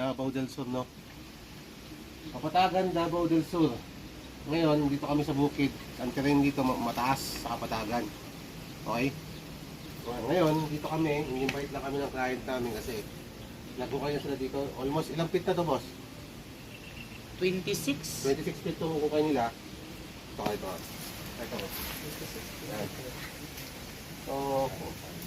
Davao del Sur, no? Kapatagan, Davao del Sur. Ngayon, dito kami sa bukid. Ang terrain dito mataas sa Kapatagan. Okay? Ngayon, dito kami, i-invite lang kami ng client namin kasi naghukay na sila dito. Almost ilang feet na to, boss? 26. 26 feet itong hukay nila. Ito. Ito. Yan. So,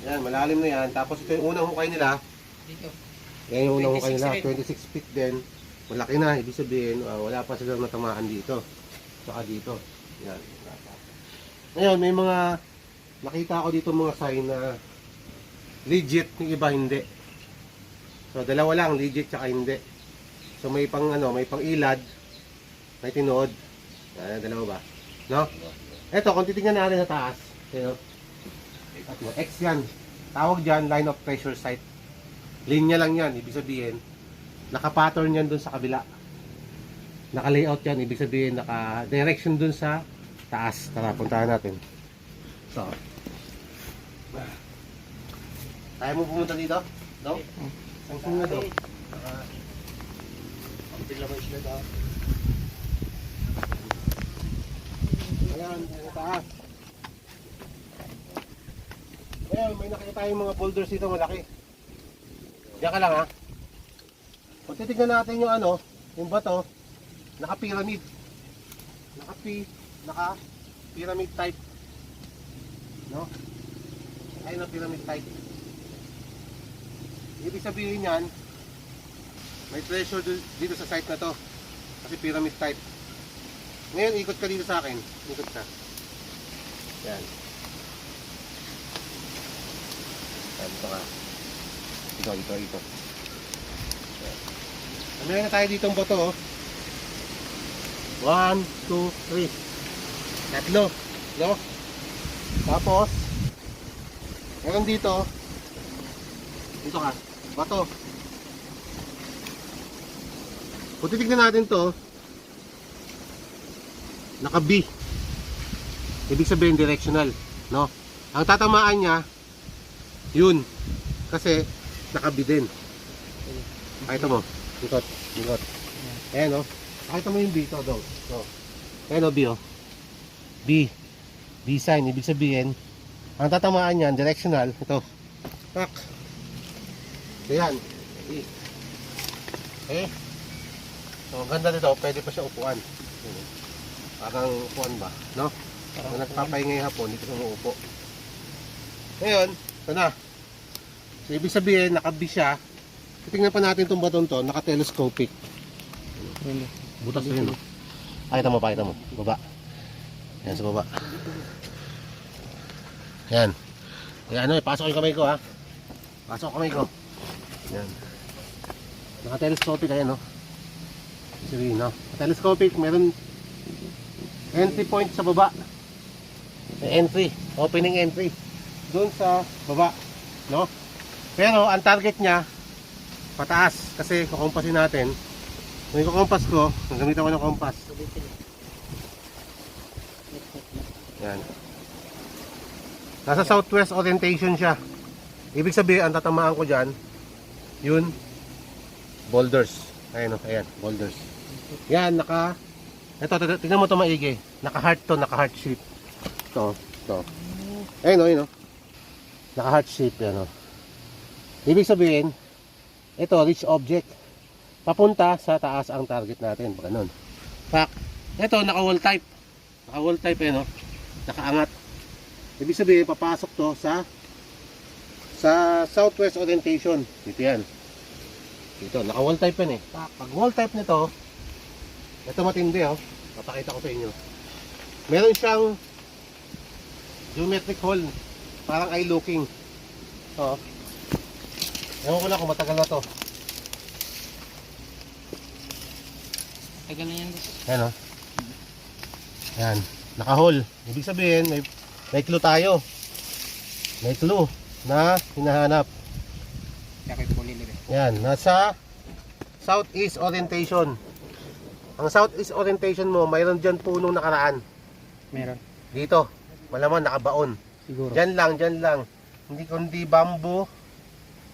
yan, malalim na yan. Tapos ito yung unang hukay nila. Dito. Yan yung unang hukay 26 nila. rin. 26 feet din. Malaki na. Ibig sabihin, wala pa silang natamaan dito. Saka dito. Yan. Ngayon, may mga nakita ko dito mga sign na legit, yung iba hindi. So, dalawa lang, legit tsaka hindi. So, may pang ilad, may tinood. Yan, dalawa ba? No? Eto, kung titingnan natin sa taas, X yan. Tawag dyan, line of pressure site. Linya lang yan, ibig sabihin, naka-pattern yan dun sa kabila. Naka-layout yan, ibig sabihin, naka-direction dun sa taas. Tara, puntahan natin. So, kaya mo pumunta dito? No? Ang sunod do? Ang naman sila daw. Ayan, sa taas. Ayan, may nakita tayong mga boulders dito malaki. Diyan ka lang ha. Kung titignan natin yung yung bato, naka-pyramid. Naka-pyramid type. No? Ayun ang pyramid type. Ibig sabihin yan, may pressure dito sa site na to. Kasi pyramid type. Ngayon, ikot ka dito sa akin. Ikot ka. Yan. Yan, dito ka. Ito. Meron na tayo dito ang bato. 1, 2, 3. Tatlo. No? Tapos, meron dito. Dito ka. Bato. Kung titignan natin to, naka B. Ibig sabihin directional. No? Ang tatamaan niya, yun. Kasi, naka B din. Pakita mo. Likot. Ayan o. Pakita mo yung B ito daw. Ayan o B o. B. B sign. Ibig sabihin, ang tatamaan niyan, directional. Ito. Tak. Ayan. B. Okay. So, ganda nito. Pwede pa siya upuan. Parang upuan ba? No? Parang nagpapahingay hapon, dito sa uupo. Ngayon, ito na. So, ibig sabihin, naka-B siya. Tingnan pa natin itong batong to, naka-telescopic. Butas na yun. Pakita mo. Baba. Yan sa baba. Yan. Yan, pasok yung kamay ko ha. Pasok kamay ko. Yan. Naka-telescopic, ayan no. Sabihin no. Telescopic, meron entry point sa baba. May entry. Opening entry. Doon sa baba. No? Pero ang target niya pataas kasi kukompasin natin. Kung ikukompas ko, gamitan ko ng kompas. Yan. Nasa southwest orientation siya. Ibig sabihin, ang tatamaan ko dyan, yun, boulders. Ayan, ayan, boulders. Yan, ito, tingnan mo ito maigi. Naka-heart to, naka-heart shape. Ito. Ayun, naka-heart shape yan, Ibig sabihin, ito, rich object. Papunta sa taas ang target natin. Ganun. Ito, naka-wall type. Naka-wall type yan, nakaangat. Ibig sabihin, papasok to sa southwest orientation. Dito yan. Dito, naka-wall type yan Pag wall type nito, ito matindi, papakita ko sa inyo. Meron siyang geometric hole. Parang eye looking. Ewan ko lang kung matagal na to. Tagal na yan. Yan Yan. Naka-hole. Ibig sabihin, may clue tayo. May clue na hinahanap. Yan. Nasa southeast orientation. Ang southeast orientation mo, mayroon dyan punong nakaraan. Meron. Dito. Malaman nakabaon. Siguro. Dyan lang. Hindi kundi bamboo.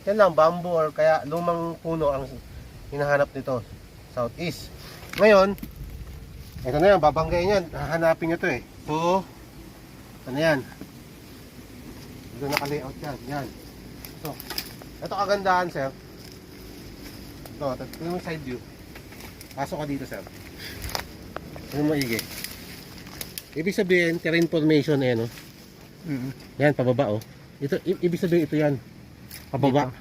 Yan lang, bamboo or kaya lumang puno ang hinahanap nito. Southeast. Ngayon, ito na yan, babanggayin yan. Hahanapin nyo to eh. So, ano yan? Dito naka-layout yan. Yan. So, ito kagandahan, sir. Ito, tingnan mo yung side view. Pasok ka dito, sir. Tingnan mo maigi. Ibig sabihin, terrain formation eh, no? Yan, pababa, oh. Ito, ibig sabihin, ito yan. Pababa.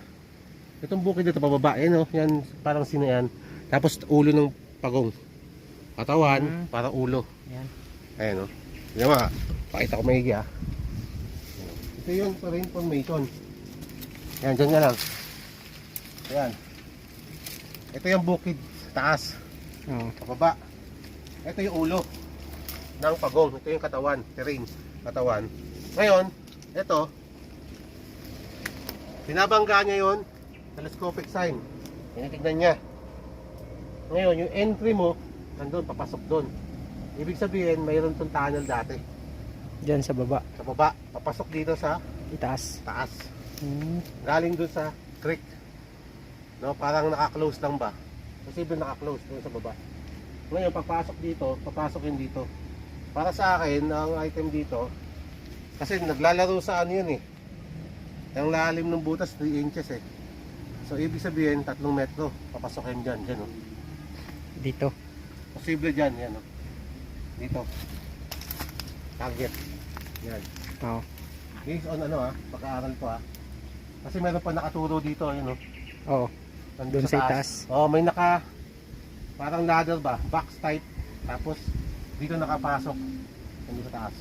Itong bukid dito, pababa. Yan, oh. Yan, parang sino yan. Tapos, ulo ng pagong. Katawan, parang ulo. Yan. Ayan, oh. Yan mga, pakita ko maigi, ah. Ito yung terrain formation. Yan, dyan nga lang. Ayan. Ito yung bukid sa taas. Oo. Pababa. Ito yung ulo ng pagong. Ito yung katawan, terrain, katawan. Ngayon, ito, pinabangga niya yon telescopic sign. Tinitignan niya. Ngayon, yung entry mo, nandun, papasok doon. Ibig sabihin, mayroon itong tunnel dati. Diyan sa baba. Sa baba, papasok dito sa Itaas. taas. Galing doon sa creek. No, parang naka-close lang ba? Posible naka-close doon sa baba. Ngayon, pagpasok dito, papasok yun dito. Para sa akin, ang item dito, kasi naglalaro sa ano yun eh. Ang lalim ng butas, 3 inches eh. So, ibig sabihin, 3 metro. Papasok yun dyan, dyan oh. Dito. Posible dyan, yan oh. Dito. Target. Yan. Oo. Based on ano ah, pag-aaral ko ah. Kasi meron pa nakaturo dito, yun oh. Oo. Nandun Doon sa itaas. Oh, may naka parang ladder ba, box type. Tapos dito nakapasok. Nandito sa taas.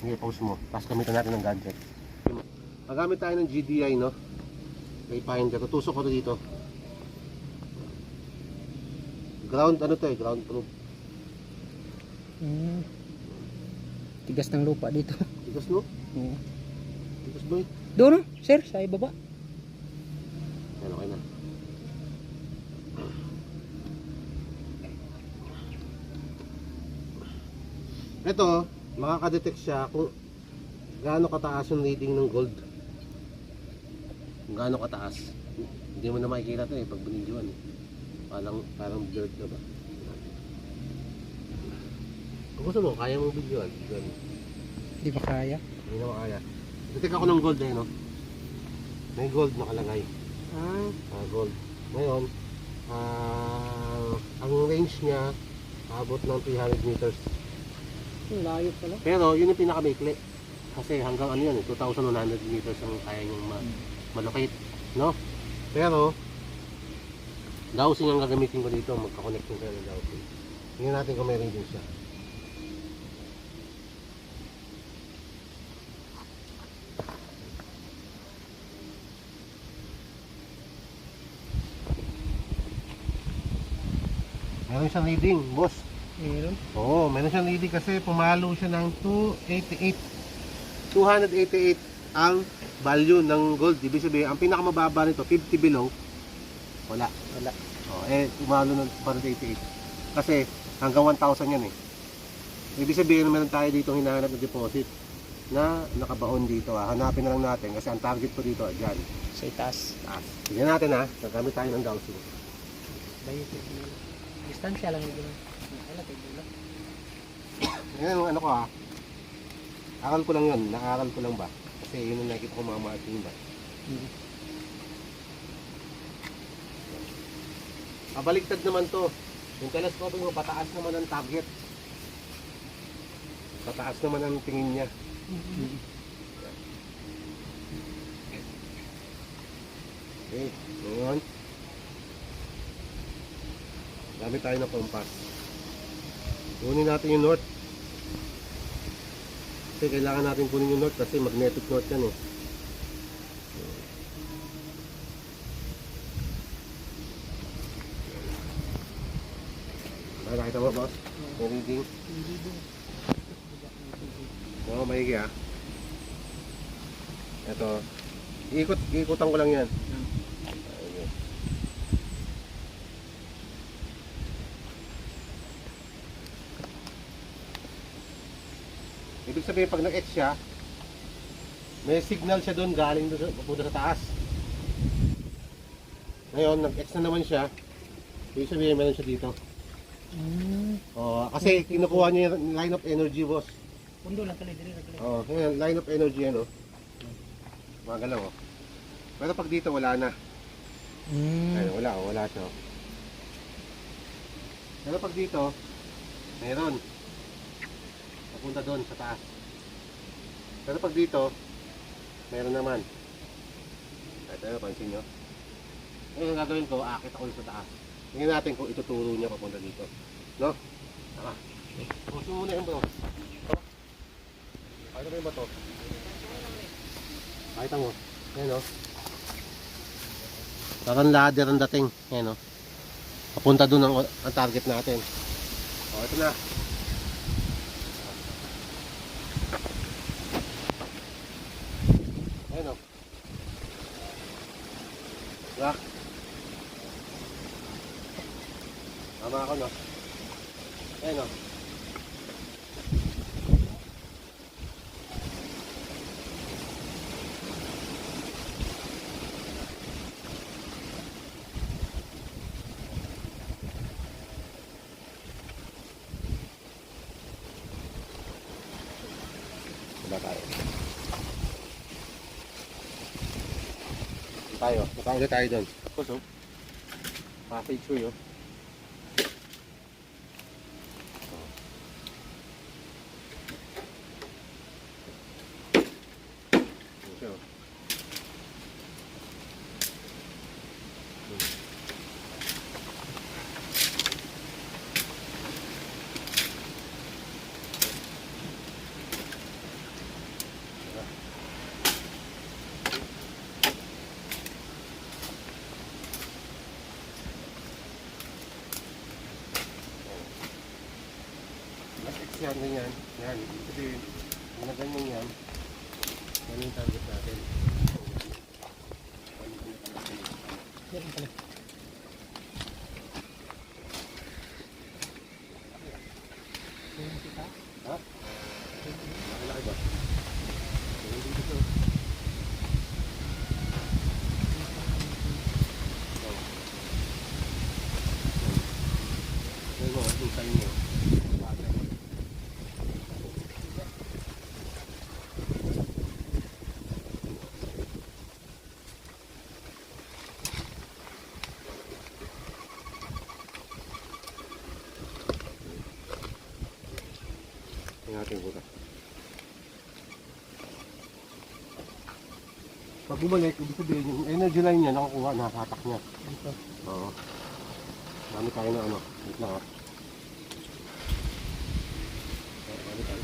Sige, pause mo. Tapos gamitan natin ng gadget. Magamit tayo ng GDI, no? May finder. Tutusok ko dito. Ground, ano to eh? Ground proof. Tigas ng lupa dito. Tigas, no? Oo. Tigas ba eh? Doon, sir, sa ibaba. Yan, okay na. Ito, makakadetect siya kung gaano kataas yung reading ng gold. Kung gaano kataas. Hindi mo na makikita ito eh pag binidyoan eh. Parang blurred na ba? Kung gusto mo, kaya mong videoan. Di ba kaya? Hindi na makaya. Detect ako ng gold eh, no? May gold nakalagay. Gold. Ngayon, ang range niya abot ng 300 meters. Layo pala. Pero yun yung pinakamaikli. Kasi hanggang ano yan, 2,100 meters ang kaya niyang malocate, no? Pero dowsing ang gagamitin ko dito, magka-connect ko ng dowsing. Tingnan natin kung may reading siya. Meron siyang reading, boss. Meron. Oo, meron siyang reading kasi pumalo siya ng 288. 288 ang value ng gold. Ibig sabihin, ang pinakamababa nito, 50 below, wala. Wala. Oh, pumalo ng 288. Kasi hanggang 1,000 yan eh. Ibig sabihin, meron tayo dito hinahanap na deposit na nakabaon dito. Hanapin na lang natin kasi ang target ko dito, dyan. Sa itaas. Taas. Tignan natin ha, nagamit tayo ng dowsing. Layo. Distansya lang yun. Yan ang ano ko ha. Aral ko lang yun. Naaral ko lang ba? Kasi yun ang nakikita ko mga marking ba. Kabaligtad naman to. Yung telescope mo, pataas naman ang target. Pataas naman ang tingin niya. Okay, ngayon. Gamit tayo ng compass. Kunin natin yung north. Kasi kailangan natin kunin yung north kasi magnetic north yan eh. Nakita mo boss? Yung reading? Oo, maigi ha. Ito. Ikutan ko lang yan. Okay. Ibig sabihin pag nag-etch siya, may signal siya doon galing doon papunta sa taas. Ngayon, nag-X na naman siya. Ibig sabihin, meron siya dito. Kasi kinukuha niya yung line of energy, boss. Pundo lang kali, dili lang kali. Ngayon, line of energy, ano? Magalaw, oh. Pero pag dito, wala na. Ayun, wala siya. Oh. Pero pag dito, meron. Papunta doon sa taas. Pero pag dito, meron naman. Ito, pansin nyo. Ngayon, ang gagawin ko, akit ako sa taas. Tingnan natin kung ituturo niya papunta dito. No? Tama. Puso muna yung bro. Ito. Pakita mo yung bato. Pakita mo. Ayan o. Parang ladder ang dating. Ayan o. Papunta doon ang target natin. O, ito na. Ayan o. Diba? Tama ako, no? Ayan o. Diba tayo? Nakaulit tayo doon. Puso. Passageway, oh. Yan, ganyan. Yan. Kasi, kung na ganyan yan, yan yung target natin. Yan ang kali. Yan kita. Ha? Malaki ba? Yan dito to. Yan mo, tingnan nyo. Natin buta. Pag bumalik, ibig sabihin yung energy line niya nakukuha, nakatak niya. Dito. Oo. Dami tayo na ano. Wait lang ha. Dami tayo.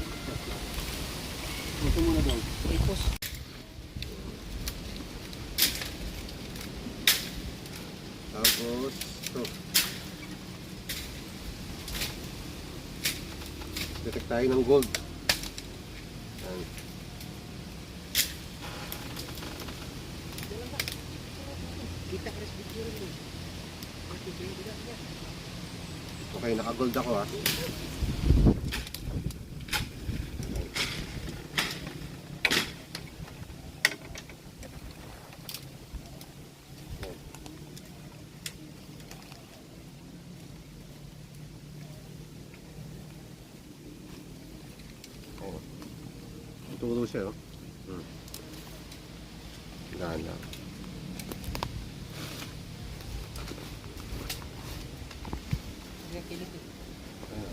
Ito muna doon. Ipos. Tapos, ito. Detect tayo ng gold. Yan. Kita ka rin sa video rin. Okay, naka-gold ako ha. Tuturo siya, oh. Dahan lang. Yan kilit eh. Ayan.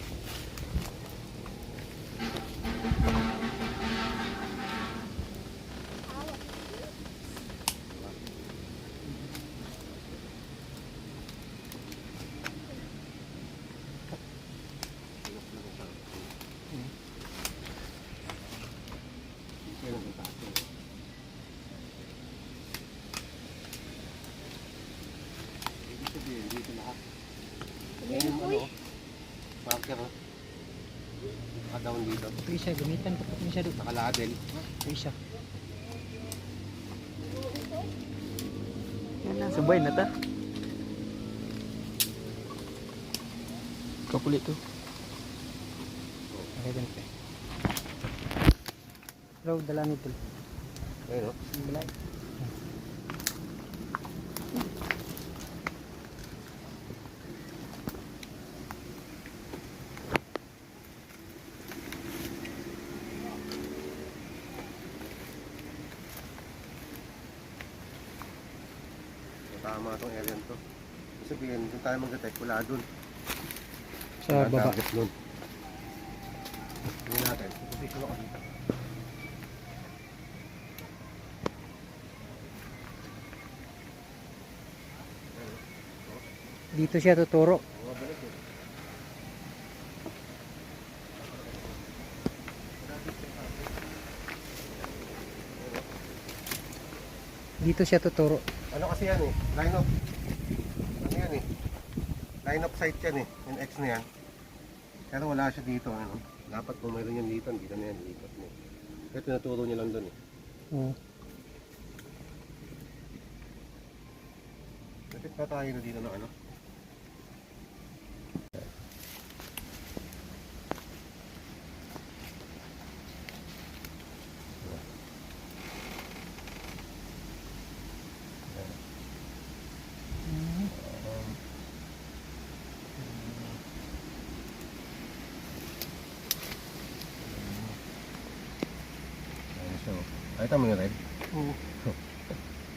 Yan ang taas, eh. Ibig sabihin, dito lahat. Ayan yung ano, marker, oh. Naka-down dito. Ito siya, gamitan ko pa siya doon. Naka-ladel. Ito siya. Subay na ta. Kapulit to. Okay, ganito. Raw, dala nito. Ayun, oh. Balay. tama itong area to. Ibig sabihin, doon tayo mag-detect, wala doon. Sa baba. Target doon. Hindi natin. Position ako dito. Dito siya tuturo. Bumabalik eh. Dito siya tuturo. Ano kasi yan eh? Line of. Ano yan eh? Line of sight yan eh. Yung X na yan. Pero wala siya dito. Ano? Dapat kung mayroon yan dito, dito na yan. Lipat mo. Kaya tinuturo niya lang doon eh. Oo. Lapit pa tayo na dito na ano? Ayun siya. Ay, tama yung red. Oo.